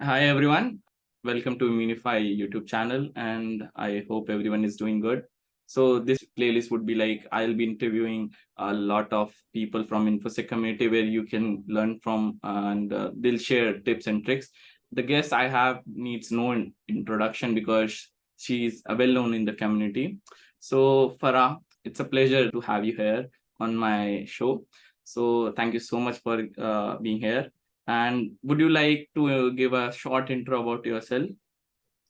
Hi everyone, welcome to Immunefi YouTube channel, and I hope everyone is doing good. So this playlist would be like I'll be interviewing a lot of people from Infosec community where you can learn from, and they'll share tips and tricks. The guest I have needs no introduction because she's well known in the community. So Farah, it's a pleasure to have you here on my show. So thank you so much for being here. And would you like to give a short intro about yourself?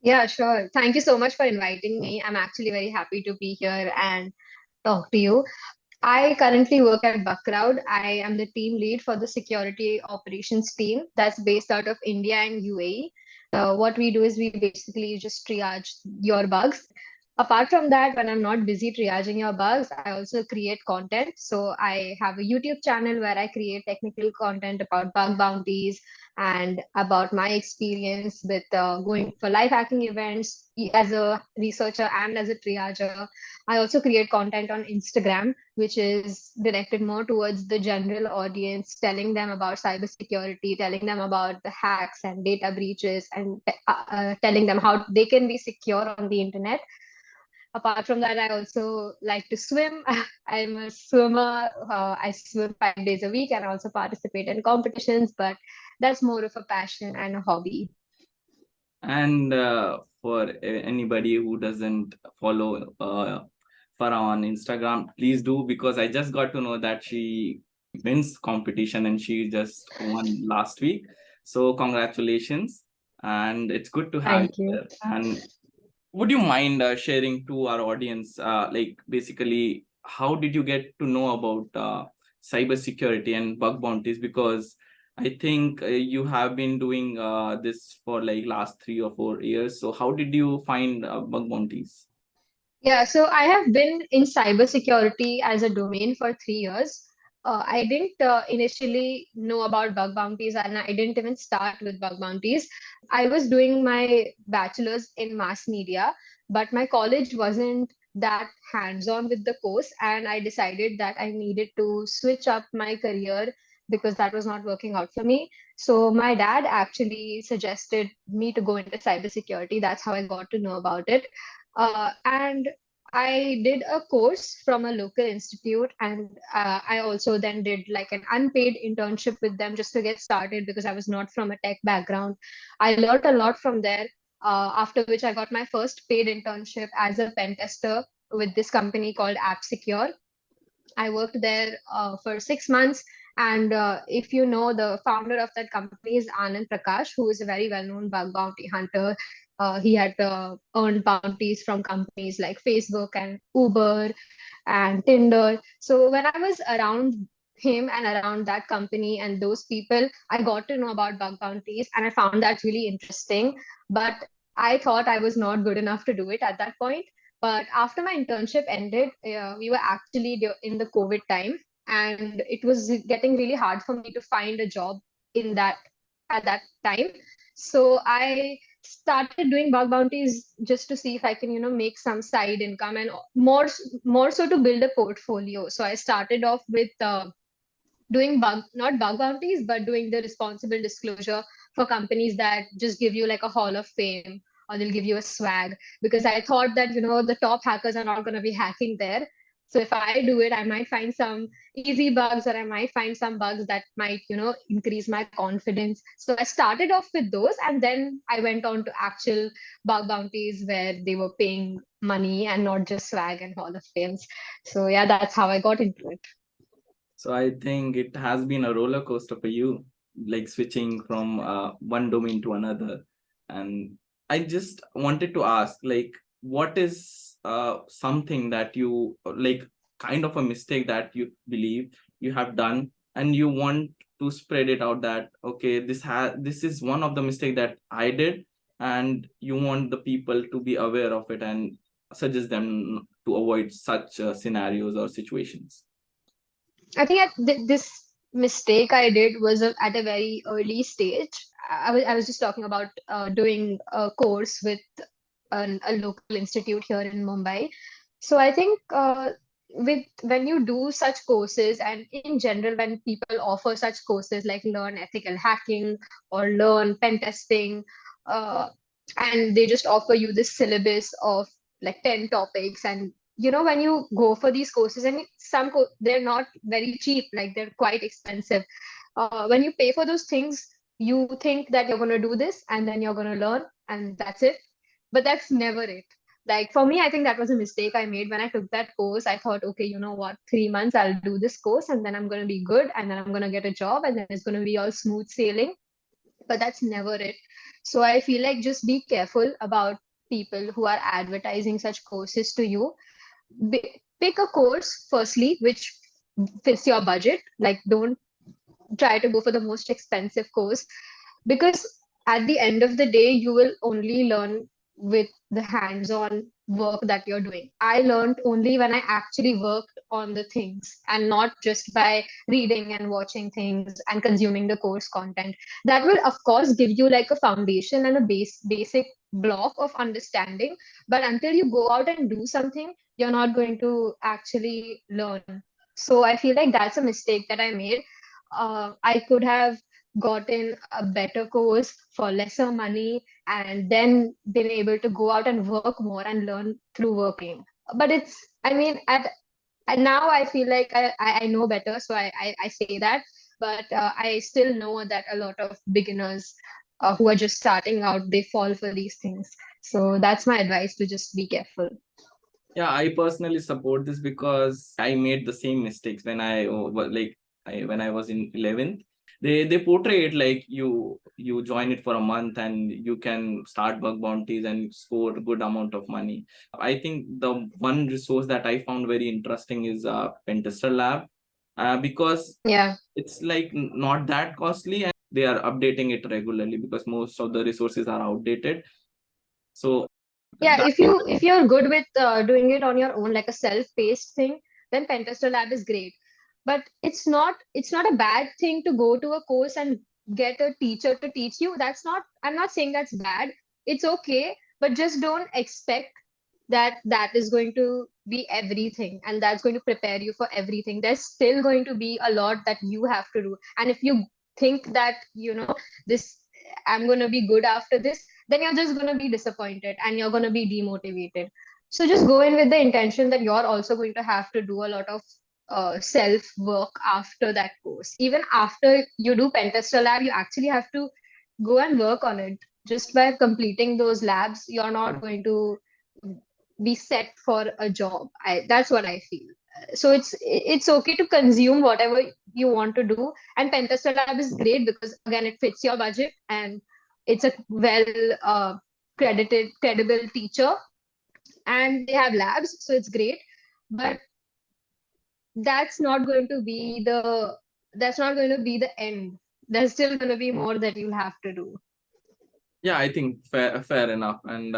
Yeah, sure. Thank you so much for inviting me. I'm actually very happy to be here and talk to you. I currently work at Buckrowd. I am the team lead for the security operations team that's based out of India and UAE. What we do is we basically just triage your bugs. Apart from that, when I'm not busy triaging your bugs, I also create content. So I have a YouTube channel where I create technical content about bug bounties and about my experience with going for live hacking events as a researcher and as a triager. I also create content on Instagram, which is directed more towards the general audience, telling them about cybersecurity, telling them about the hacks and data breaches, and telling them how they can be secure on the internet. Apart from that, I also like to swim. I'm a swimmer. I swim 5 days a week and also participate in competitions, but that's more of a passion and a hobby. And for anybody who doesn't follow Farah on Instagram, please do, because I just got to know that she wins competition and she just won last week. So congratulations, and it's good to have Thank you you. there. And would you mind sharing to our audience, like basically, how did you get to know about cybersecurity and bug bounties? Because I think you have been doing this for like last 3 or 4 years. So how did you find bug bounties? Yeah, so I have been in cybersecurity as a domain for 3 years. I didn't initially know about bug bounties and I didn't even start with bug bounties. I was doing my bachelor's in mass media, but my college wasn't that hands on with the course, and I decided that I needed to switch up my career because that was not working out for me. So my dad actually suggested me to go into cybersecurity. That's how I got to know about it. And I did a course from a local institute, and I also then did like an unpaid internship with them just to get started because I was not from a tech background. I learned a lot from there. After which, I got my first paid internship as a pen tester with this company called AppSecure. I worked there for 6 months. And if you know, the founder of that company is Anand Prakash, who is a very well known bug bounty hunter. He had earned bounties from companies like Facebook and Uber and Tinder. So when I was around him and around that company and those people, I got to know about bug bounties and I found that really interesting. But I thought I was not good enough to do it at that point. But after my internship ended, we were actually in the COVID time, and it was getting really hard for me to find a job in that at that time. So I started doing bug bounties just to see if I can, make some side income and more so to build a portfolio. So I started off with doing not bug bounties, but doing the responsible disclosure for companies that just give you like a hall of fame or they'll give you a swag, because I thought that the top hackers are not going to be hacking there. So if I do it, I might find some easy bugs, or I might find some bugs that might increase my confidence. So I started off with those, and then I went on to actual bug bounties where they were paying money and not just swag and hall of fames. So yeah, that's how I got into it. So I think it has been a roller coaster for you, like switching from one domain to another. And I just wanted to ask, like, what is something that you like, kind of a mistake that you believe you have done, and you want to spread it out that okay, this is one of the mistake that I did, and you want the people to be aware of it and suggest them to avoid such scenarios or situations. I think this mistake I did was at a very early stage. I was just talking about doing a course with a local institute here in Mumbai. So I think when you do such courses, and in general when people offer such courses like learn ethical hacking or learn pen testing, uh, and they just offer you this syllabus of like 10 topics, and when you go for these courses, and they're not very cheap, like they're quite expensive. When you pay for those things, you think that you're going to do this and then you're going to learn and that's it, but that's never it. Like for me, I think that was a mistake I made when I took that course. I thought, okay, you know what, 3 months I'll do this course and then I'm going to be good and then I'm going to get a job and then it's going to be all smooth sailing. But that's never it. So I feel like just be careful about people who are advertising such courses to you. Pick a course firstly which fits your budget. Like, don't try to go for the most expensive course, because at the end of the day you will only learn with the hands-on work that you're doing. I learned only when I actually worked on the things and not just by reading and watching things and consuming the course content. That will of course give you like a foundation and a basic block of understanding, but until you go out and do something, you're not going to actually learn. So I feel like that's a mistake that I made. I could have gotten a better course for lesser money and then been able to go out and work more and learn through working. But I mean, and now I feel like I know better, so I say that. But I still know that a lot of beginners who are just starting out, they fall for these things. So that's my advice, to just be careful. Yeah, I personally support this because I made the same mistakes when when I was in 11th. They portray it like you join it for a month and you can start bug bounties and score a good amount of money. I think the one resource that I found very interesting is Pentester Lab, because Yeah. it's like not that costly and they are updating it regularly because most of the resources are outdated. So Yeah, that if you're good with doing it on your own, like a self-paced thing, then Pentester Lab is great. But it's not a bad thing to go to a course and get a teacher to teach you. I'm not saying that's bad. It's okay, but just don't expect that that is going to be everything and that's going to prepare you for everything. There's still going to be a lot that you have to do. And if you think that, this, I'm going to be good after this, then you're just going to be disappointed and you're going to be demotivated. So just go in with the intention that you're also going to have to do a lot of self work after that course. Even after you do Pentester Lab, you actually have to go and work on it. Just by completing those labs, you're not going to be set for a job. That's what I feel. So it's okay to consume whatever you want to do, and Pentester Lab is great because again it fits your budget and it's a well credible teacher, and they have labs, so it's great. But that's not going to be the that's not going to be the end. There's still going to be more that you'll have to do. Yeah, I think fair enough. And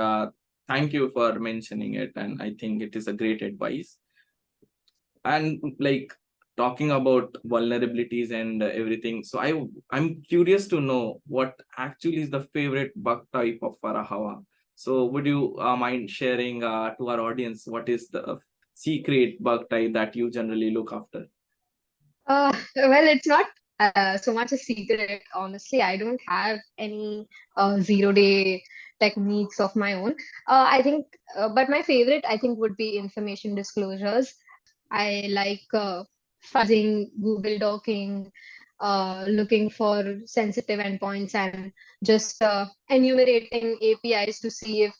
thank you for mentioning it. And I think it is a great advice. And like talking about vulnerabilities and everything. So I'm curious to know what actually is the favorite bug type of Farah Hawa. So would you mind sharing to our audience what is the secret bug type that you generally look after? Well, it's not so much a secret. Honestly, I don't have any 0 day techniques of my own. But my favorite, I think, would be information disclosures. I like fuzzing, Google docking, looking for sensitive endpoints, and just enumerating APIs to see if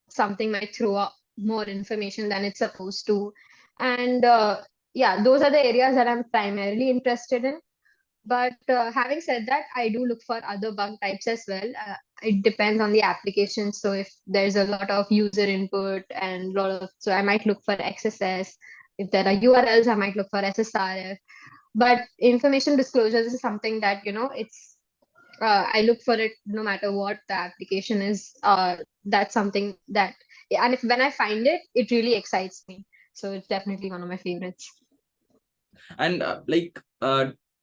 something might throw up more information than it's supposed to. And yeah, those are the areas that I'm primarily interested in. But having said that, I do look for other bug types as well. It depends on the application. So if there's a lot of user input and so I might look for XSS. If there are URLs, I might look for SSRF. But information disclosures is something that, I look for it no matter what the application is. That's something that, and if when I find it, it really excites me. So it's definitely one of my favorites. And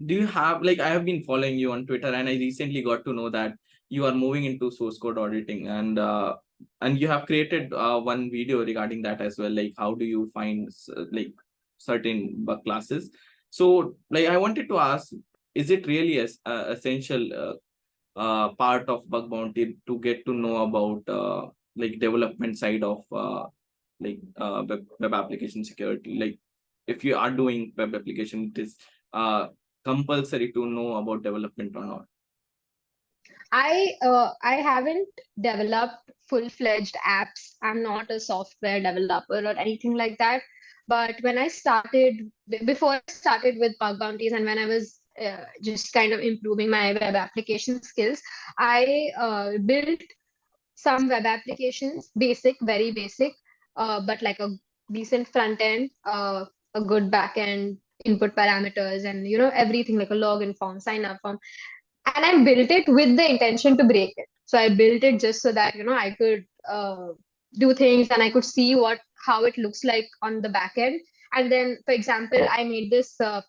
do you have like I have been following you on Twitter and I recently got to know that you are moving into source code auditing and and you have created one video regarding that as well, like how do you find like certain bug classes. So like I wanted to ask, is it really as essential part of bug bounty to get to know about like development side of web application security? Like if you are doing web application, it is compulsory to know about development or not? I haven't developed full-fledged apps. I'm not a software developer or anything like that. But when I started, before I started with bug bounties, and when I was just kind of improving my web application skills, I built some web applications, basic, very basic, but like a decent front end, a good back end, input parameters, and everything like a login form, sign up form, and I built it with the intention to break it. So I built it just so that I could do things and I could see what how it looks like on the back end. And then, for example, I made this file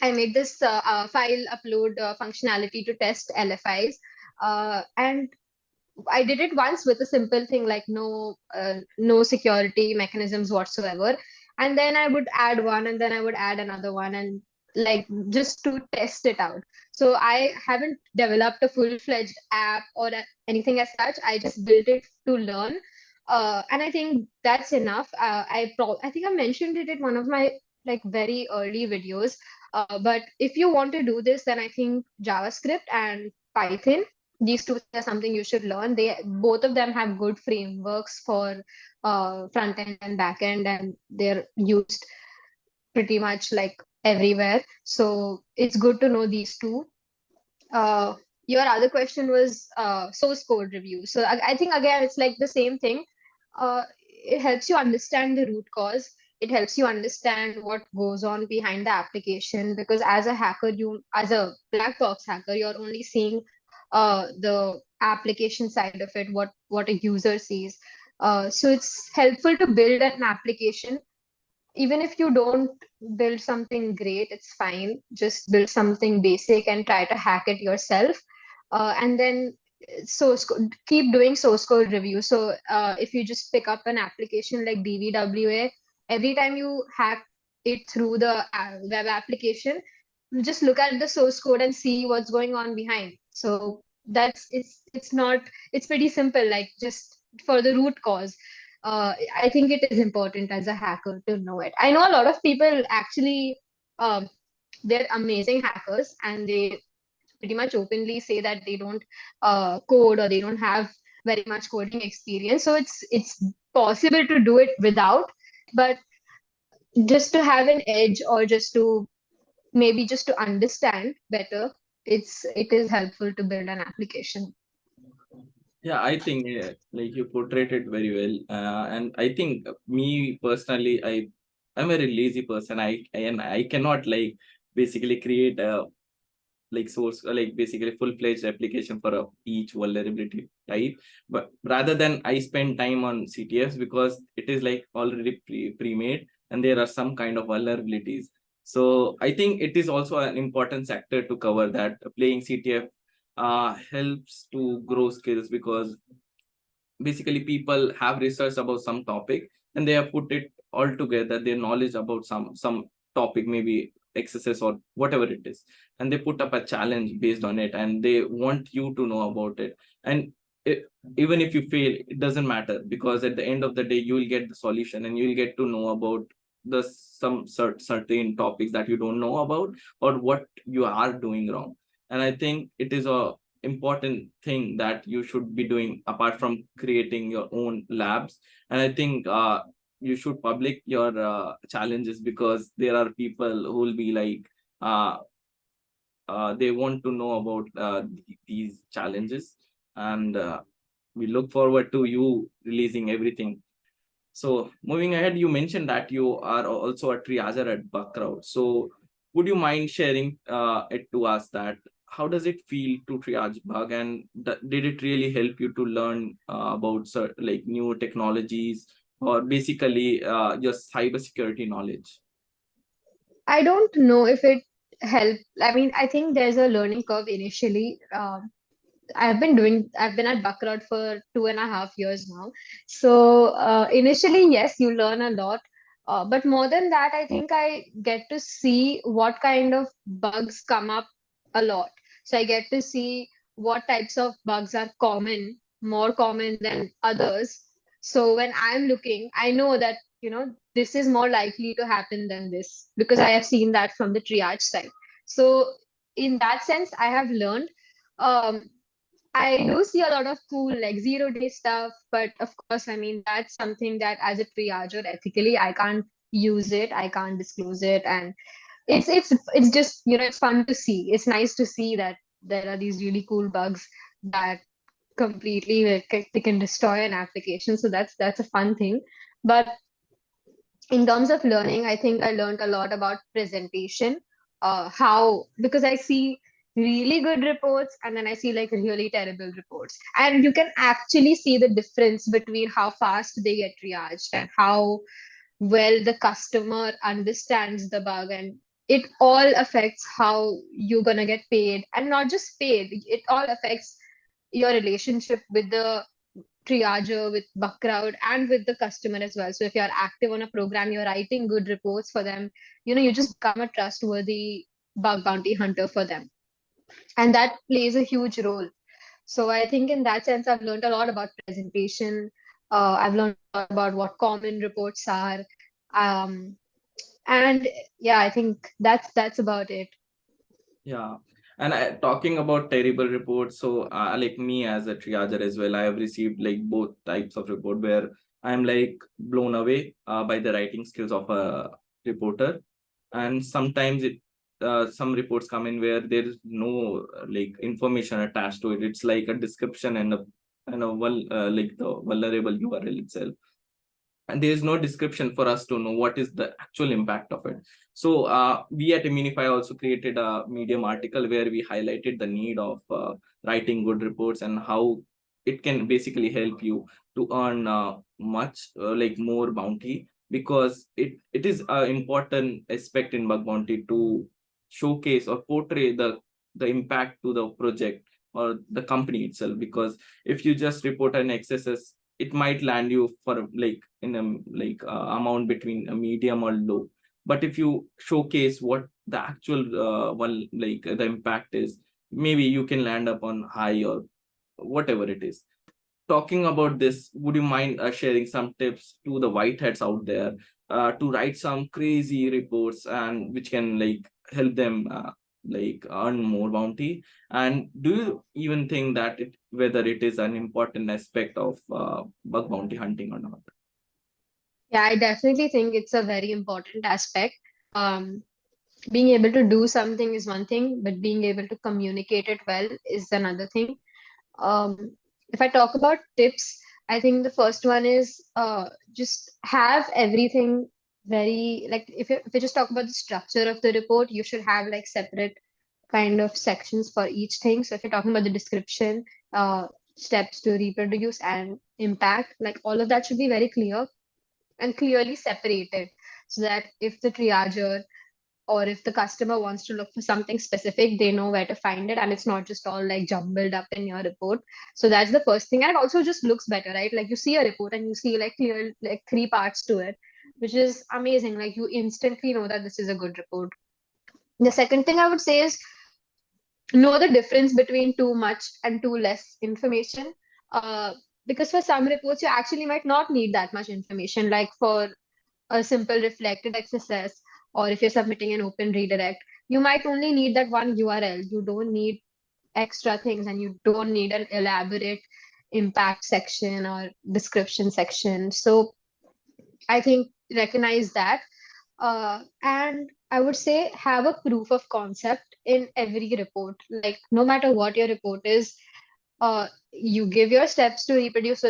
upload functionality to test LFIs, and I did it once with a simple thing like no security mechanisms whatsoever, and then I would add one, and then I would add another one, and like just to test it out. So I haven't developed a full-fledged app or anything as such. I just built it to learn, and I think that's enough. I think I mentioned it in one of my like very early videos. But if you want to do this, then I think JavaScript and Python, these two things are something you should learn. They both of them have good frameworks for front end and back end, and they're used pretty much like everywhere. So it's good to know these two. uh, your other question was source code review. So I think again it's like the same thing. It helps you understand the root cause. It helps you understand what goes on behind the application, because as a hacker, as a black box hacker, you're only seeing the application side of it, what a user sees. So it's helpful to build an application. Even if you don't build something great, it's fine. Just build something basic and try to hack it yourself. And then keep doing source code review. So if you just pick up an application like DVWA, every time you hack it through the web application, just look at the source code and see what's going on behind. So it's pretty simple, like just for the root cause. I think it is important as a hacker to know it. I know a lot of people actually, um, they're amazing hackers, and they pretty much openly say that they don't code, or they don't have very much coding experience. So it's possible to do it without, but just to have an edge, or just to maybe just to understand better, it is helpful to build an application. Yeah, I think like you portrayed it very well, and I think me personally, I'm a very lazy person. I cannot like basically create a like source like basically full-fledged application for each vulnerability type, but rather than I spend time on CTFs because it is like already pre-made and there are some kind of vulnerabilities. So I think it is also an important sector to cover, that playing CTF helps to grow skills, because basically people have researched about some topic and they have put it all together, their knowledge about some topic, maybe XSS or whatever it is, and they put up a challenge based on it and they want you to know about it. And it, even if you fail, it doesn't matter, because at the end of the day you will get the solution and you will get to know about the certain topics that you don't know about, or what you are doing wrong. And I think it is a important thing that you should be doing apart from creating your own labs. And I think you should public your challenges, because there are people who will be like uh, they want to know about these challenges. And we look forward to you releasing everything. So moving ahead, you mentioned that you are also a triager at Buckrout. So would you mind sharing it to us, that how does it feel to triage bug, and did it really help you to learn about like new technologies, or basically your cybersecurity knowledge? I don't know if it helped. I mean, I think there's a learning curve initially. I've been at Bakrod for 2.5 years now. So initially, yes, you learn a lot. But more than that, I think I get to see what kind of bugs come up a lot. So I get to see what types of bugs are common, more common than others. So when I'm looking, I know that, this is more likely to happen than this because I have seen that from the triage side. So in that sense, I have learned. Um, I do see a lot of cool like 0 day stuff, but of course, I mean that's something that as a triager ethically I can't use it, I can't disclose it, and it's just it's fun to see. It's nice to see that there are these really cool bugs that completely they can destroy an application. So that's a fun thing. But in terms of learning, I think I learned a lot about presentation. How because I see really good reports and then I see like really terrible reports, and you can actually see the difference between how fast they get triaged and how well the customer understands the bug, and it all affects how you're gonna get paid, and not just paid. It all affects your relationship with the triager, with Buckrowd, and with the customer as well. So if you're active on a program, you're writing good reports for them, you just become a trustworthy bug bounty hunter for them. And that plays a huge role. So I think in that sense, I've learned a lot about presentation. I've learned a lot about what common reports are. Um, and yeah, I think that's about it. Yeah. And talking about terrible reports, so like me as a triager as well, I have received like both types of report where I'm like blown away by the writing skills of a reporter. And sometimes some reports come in where there is no like information attached to it. It's like a description and like the vulnerable URL itself, and there is no description for us to know what is the actual impact of it. So we at Immunefi also created a Medium article where we highlighted the need of writing good reports and how it can basically help you to earn much like more bounty, because it is an important aspect in bug bounty to showcase or portray the impact to the project or the company itself. Because if you just report an excesses, it might land you for like in a like amount between a medium or low. But if you showcase what the actual one like the impact is, maybe you can land up on high or whatever it is. Talking about this, would you mind sharing some tips to the whiteheads out there to write some crazy reports and which can like help them like earn more bounty? And do you even think that whether it is an important aspect of bug bounty hunting or not? Yeah, I definitely think it's a very important aspect. Um, Being able to do something is one thing, but being able to communicate it well is another thing. If I talk about tips, I think the first one is just have everything very like if you just talk about the structure of the report, you should have like separate kind of sections for each thing. So if you're talking about the description, steps to reproduce and impact, like all of that should be very clear and clearly separated so that if the triager or if the customer wants to look for something specific, they know where to find it and it's not just all like jumbled up in your report. So that's the first thing. And it also just looks better, right? Like you see a report and you see like clear, like three parts to it, which is amazing. Like you instantly know that this is a good report. The second thing I would say is know the difference between too much and too less information. Uh, because for some reports, you actually might not need that much information. Like for a simple reflected XSS, or if you're submitting an open redirect, you might only need that one URL. You don't need extra things and you don't need an elaborate impact section or description section. So I think recognize that. And I would say have a proof of concept in every report. Like no matter what your report is, you give your steps to reproduce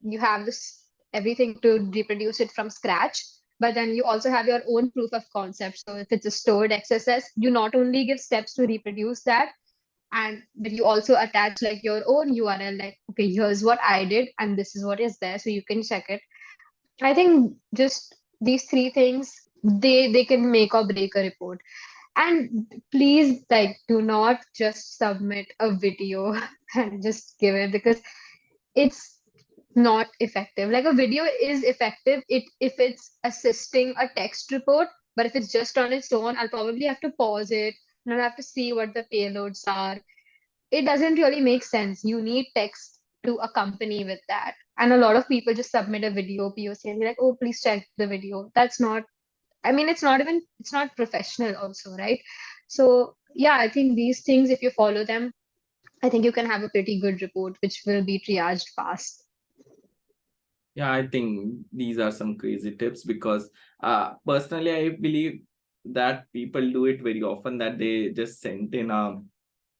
you have this everything to reproduce it from scratch, but then you also have your own proof of concept. So if it's a stored XSS, you not only give steps to reproduce that, and but you also attach like your own URL, like okay, here's what I did and this is what is there, so you can check it. I think just these three things, they can make or break a report. And please, like, do not just submit a video and just give it, because it's not effective. Like, a video is effective if it's assisting a text report, but if it's just on its own, I'll probably have to pause it and I'll have to see what the payloads are. It doesn't really make sense. You need text to accompany with that. And a lot of people just submit a video POC and be like, oh, please check the video. That's not, I mean, it's not professional also, right? So yeah, I think these things, if you follow them, I think you can have a pretty good report, which will be triaged fast. Yeah, I think these are some crazy tips because personally, I believe that people do it very often, that they just send in a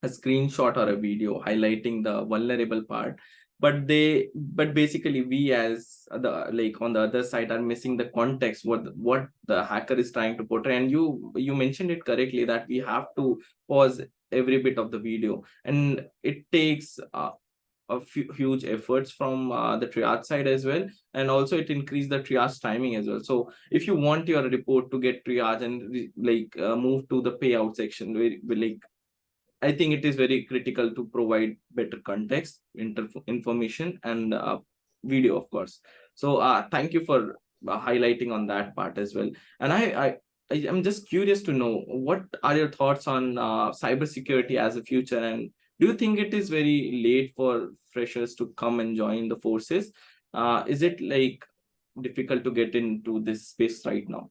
screenshot or a video highlighting the vulnerable part, but basically we as the like on the other side are missing the context, what the hacker is trying to portray. And you mentioned it correctly that we have to pause every bit of the video, and it takes huge efforts from the triage side as well, and also it increased the triage timing as well. So if you want your report to get triage and move to the payout section, like I think it is very critical to provide better context, information, and video, of course. So thank you for highlighting on that part as well. And I am just curious to know, what are your thoughts on cybersecurity as a future, and do you think it is very late for freshers to come and join the forces? Is it like difficult to get into this space right now?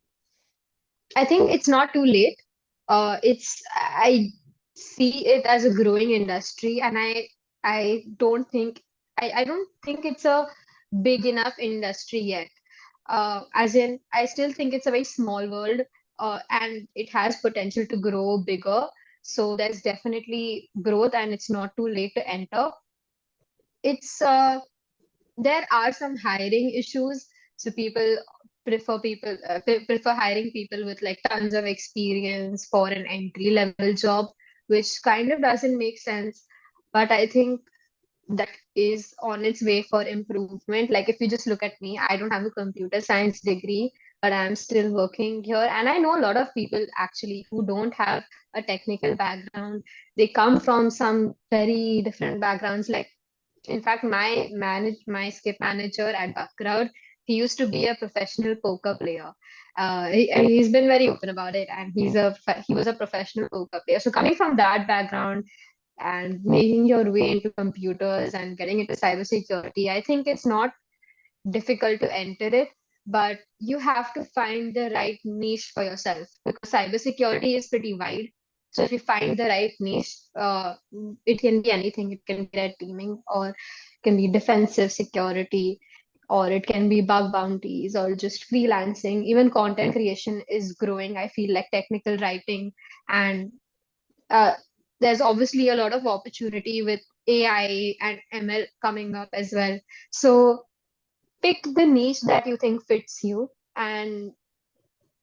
I think it's not too late. I see it as a growing industry, and I don't think I don't think it's a big enough industry yet. As in, I still think it's a very small world, and it has potential to grow bigger. So there's definitely growth, and it's not too late to enter. It's There are some hiring issues. So people prefer hiring people with like tons of experience for an entry level job, which kind of doesn't make sense. But I think that is on its way for improvement. Like, if you just look at me, I don't have a computer science degree, but I'm still working here. And I know a lot of people actually who don't have a technical background. They come from some very different backgrounds. Like, in fact, my skip manager at Buckrowd, he used to be a professional poker player. He's been very open about it, and he was a professional poker player. So coming from that background and making your way into computers and getting into cybersecurity, I think it's not difficult to enter it, but you have to find the right niche for yourself, because cybersecurity is pretty wide. So if you find the right niche, it can be anything. It can be red teaming, or it can be defensive security, or it can be bug bounties, or just freelancing. Even content creation is growing. I feel like technical writing, and uh, there's obviously a lot of opportunity with AI and ML coming up as well. So pick the niche that you think fits you and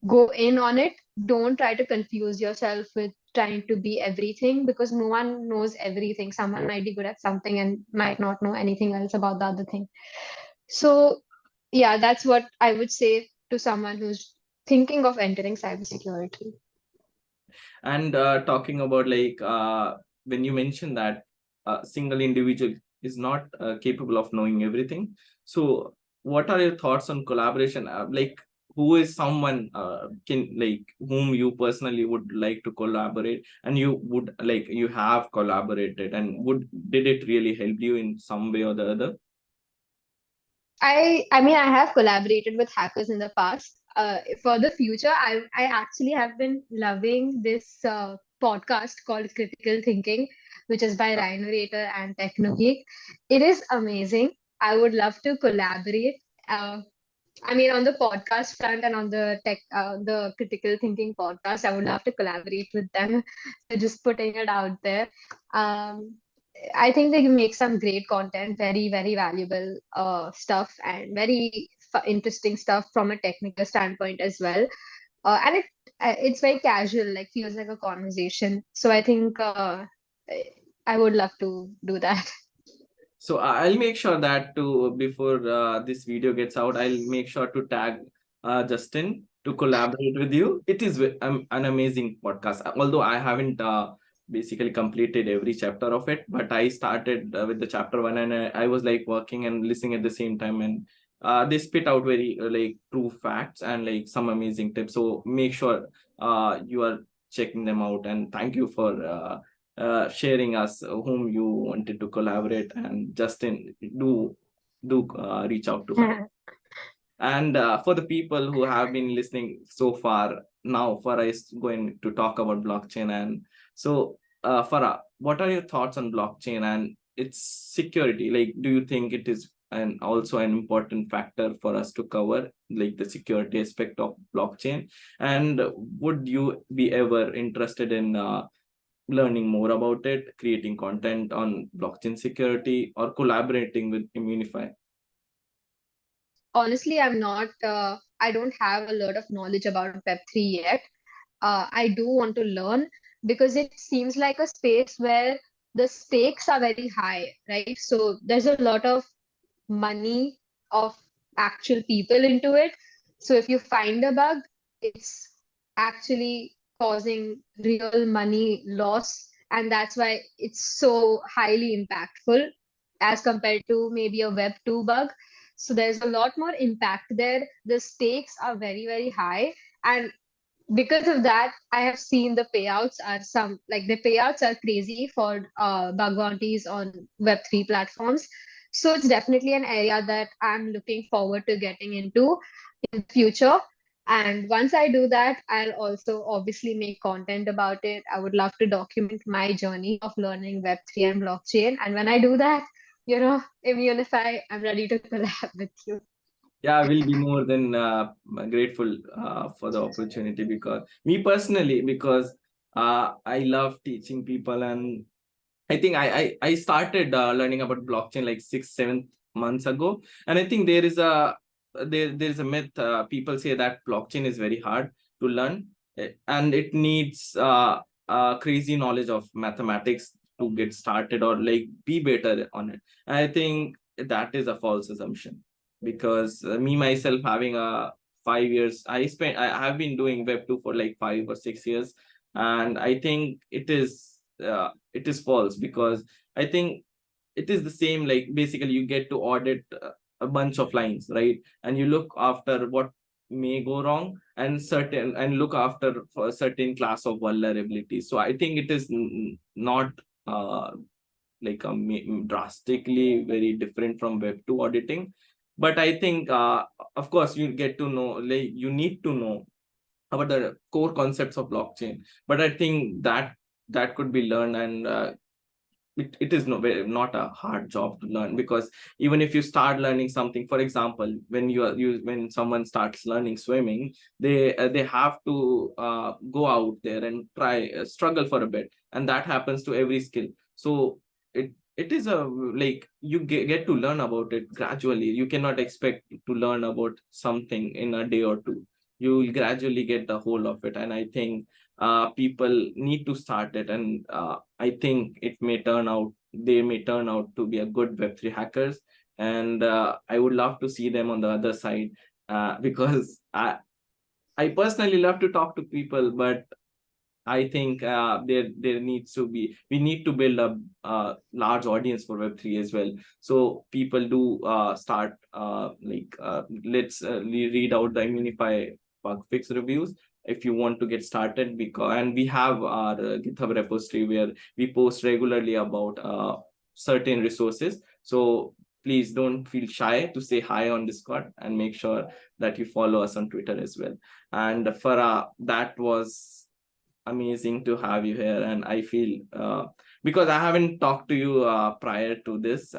go in on it. Don't try to confuse yourself with trying to be everything, because no one knows everything. Someone might be good at something and might not know anything else about the other thing. So, yeah, that's what I would say to someone who's thinking of entering cybersecurity. And talking about when you mentioned that a single individual is not capable of knowing everything, so what are your thoughts on collaboration? Who is someone can like whom you personally would like to collaborate, and you have collaborated, and would did it really help you in some way or the other? I mean, I have collaborated with hackers in the past. For the future, I actually have been loving this podcast called Critical Thinking, which is by Ryan Rater and Technogeek. It is amazing. I would love to collaborate. I mean, on the podcast front and on the critical thinking podcast, I would love to collaborate with them. So just putting it out there. Um, I think they make some great content, very, very valuable stuff, and very interesting stuff from a technical standpoint as well. And it's very casual, like feels like a conversation. So I think I would love to do that. So I'll make sure that to before this video gets out, I'll make sure to tag Justin to collaborate with you. It is an amazing podcast. Although I haven't basically completed every chapter of it, but I started with the chapter one, and I was like working and listening at the same time, and they spit out very like true facts and like some amazing tips. So make sure you are checking them out. And thank you for sharing us whom you wanted to collaborate. And Justin, do reach out to Farah. And for the people who have been listening so far, now Farah is going to talk about blockchain. And so, Farah, what are your thoughts on blockchain and its security? Like, do you think it is also an important factor for us to cover, like the security aspect of blockchain? And would you be ever interested in learning more about it, creating content on blockchain security, or collaborating with Immunefi? Honestly, I don't have a lot of knowledge about Web3 yet. I do want to learn because it seems like a space where the stakes are very high, right? So there's a lot of money of actual people into it. So if you find a bug, it's actually causing real money loss. And that's why it's so highly impactful as compared to maybe a Web 2 bug. So there's a lot more impact there. The stakes are very, very high. And because of that, I have seen the payouts are crazy for bug bounties on Web3 platforms. So it's definitely an area that I'm looking forward to getting into in the future. And once I do that, I'll also obviously make content about it. I would love to document my journey of learning Web3 and blockchain. And when I do that, Immunify, I'm ready to collab with you. Yeah, I will be more than grateful for the opportunity, because me personally, because I love teaching people. And I think I started learning about blockchain like 6 7 months ago. And I think there is a myth. People say that blockchain is very hard to learn, and it needs crazy knowledge of mathematics to get started or like be better on it. And I think that is a false assumption, because me myself having a 5 years, I have been doing Web 2 for like 5 or 6 years. And I think it is false, because I think it is the same. Like basically you get to audit a bunch of lines, right? And you look after what may go wrong, and look after for a certain class of vulnerability. So I think it is not uh, like drastically very different from Web 2 auditing. But I think of course you get to know, like you need to know about the core concepts of blockchain. But I think that could be learned. And it is not a hard job to learn, because even if you start learning something, for example, when someone starts learning swimming, they have to go out there and try struggle for a bit, and that happens to every skill. So it is a like you get to learn about it gradually. You cannot expect to learn about something in a day or two. You will gradually get the whole of it. And I think people need to start it. And I think they may turn out to be a good Web3 hackers. And I would love to see them on the other side, because I personally love to talk to people. But I think there needs to be we need to build a large audience for Web3 as well. So people do start let's read out the Immunify bug fix reviews if you want to get started. Because and we have our GitHub repository where we post regularly about certain resources. So please don't feel shy to say hi on Discord, and make sure that you follow us on Twitter as well. And Farah, that was amazing to have you here. And I feel because I haven't talked to you prior to this,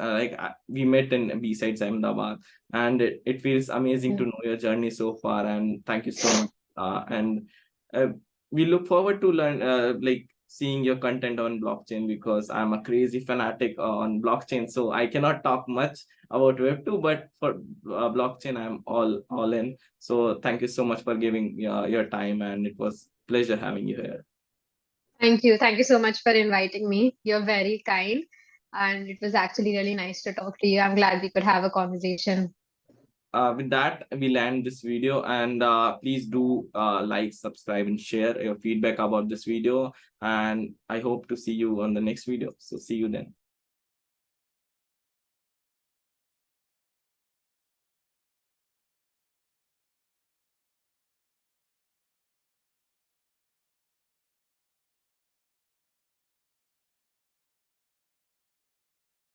we met in B-Sides Ahmedabad, and it feels amazing to know your journey so far. And thank you so much. And uh, we look forward to learn like seeing your content on blockchain, because I'm a crazy fanatic on blockchain. So I cannot talk much about Web 2, but for blockchain, I'm all in. So thank you so much for giving your time, and it was pleasure having you here. Thank you. Thank you so much for inviting me. You're very kind. And it was actually really nice to talk to you. I'm glad we could have a conversation. with that, we'll end this video, and please do like, subscribe, and share your feedback about this video. And I hope to see you on the next video. So see you then.